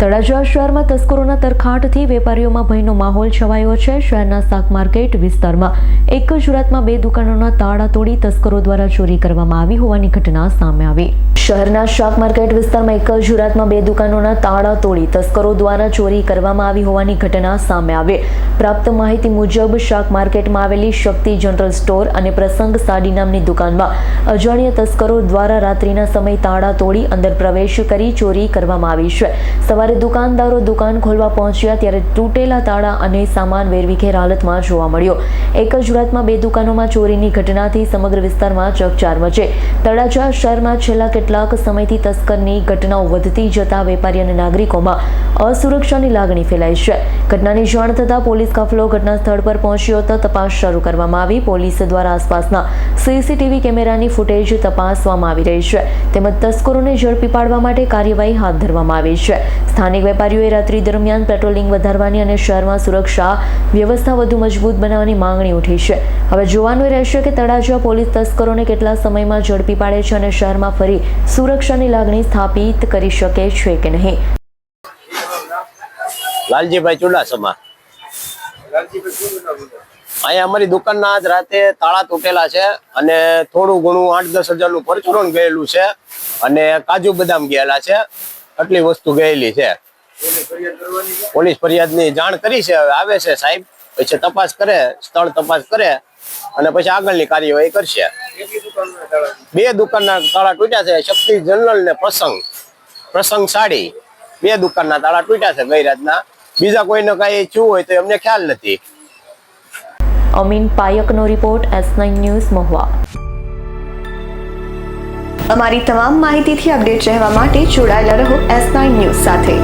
તળાજા શહેરમાં તસ્કરોના તરખાટથી વેપારીઓમાં ભયનો માહોલ છવાયો છે। શહેરના શાક માર્કેટ વિસ્તારમાં એક જ રાતમાં 2 દુકાનોના તાળા તોડી તસ્કરો દ્વારા ચોરી કરવામાં આવી હોવાની ઘટના સામે આવી। શહેરના શાક માર્કેટ વિસ્તારમાં એક જ રાતમાં 2 દુકાનોના તાળા તોડી તસ્કરો દ્વારા ચોરી કરવામાં આવી હોવાની ઘટના સામે આવી। પ્રાપ્ત માહિતી મુજબ શાક માર્કેટમાં આવેલી શક્તિ જનરલ સ્ટોર અને પ્રસંગ સાડી નામની દુકાનમાં અજાણ્યા તસ્કરો દ્વારા રાત્રિના સમયે તાળા તોડી અંદર પ્રવેશ કરી ચોરી કરવામાં આવી છે। સવારે દુકાનદારો દુકાન ખોલવા પહોંચ્યા ત્યારે તૂટેલા તાળા અને સામાન વેરવિખેર હાલતમાં જોવા મળ્યો। એક જ રાતમાં 2 દુકાનોમાં ચોરીની ઘટનાથી સમગ્ર વિસ્તારમાં ચકચાર મચી। તળાજા શહેરમાં છેલ્લા કેટલાક સમયથી તસ્કરની ઘટનાઓ વધતી જતા વેપારી અને નાગરિકોમાં અસુરક્ષાની લાગણી ફેલાઈ છે। ઘટનાની જાણ થતાં પોલીસ કાફલો ઘટના સ્થળ પર પહોંચ્યો હતો। તપાસ શરૂ કરવામાં આવી। પોલીસ દ્વારા આસપાસના સીસીટીવી કેમેરાની ફૂટેજ તપાસવામાં આવી રહી છે તેમજ તસ્કરોને ઝડપી પાડવા માટે કાર્યવાહી હાથ ધરવામાં આવી છે। સ્થાનિક વેપારીઓએ રાત્રિ દરમિયાન પેટ્રોલિંગ વધારવાની અને શહેરમાં સુરક્ષા વ્યવસ્થા વધુ મજબૂત બનાવવાની માંગણી ઉઠી છે। હવે જોવાનું રહેશે કે તળાજા પોલીસ તસ્કરોને કેટલા સમયમાં ઝડપી પાડે છે અને શહેરમાં ફરી સુરક્ષાની લાગણી સ્થાપિત કરી શકે છે કે નહીં। લાલજીભાઈ ચુડાસમા। અહીંયા અમારી દુકાનના આજ રાતે તાળા તૂટેલા છે અને થોડું ઘણું 8-10 હજારનું પરચુરણ ગયેલું છે અને કાજુ બદામ ગયેલા છે। આટલી વસ્તુ ગયેલી છે। પોલીસ ફરિયાદની જાણ કરી છે। હવે આવે છે સાહેબ, પછી તપાસ કરે, સ્થળ તપાસ કરે અને પછી આગળની કાર્યવાહી કરશે। 2 દુકાનના તાળા તૂટ્યા છે। શક્તિ જનરલ ને પ્રસંગ સાડી 2 દુકાનના તાળા તૂટ્યા છે ગઈ રાતના। બીજા કોઈને કઈ થયું હોય તો અમને ખ્યાલ નથી। અમીન પાયકનો રિપોર્ટ, S9 ન્યૂઝ, મહુવા। અમારી તમામ માહિતીથી અપડેટ રહેવા માટે જોડાયેલા રહો S9 ન્યૂઝ સાથે।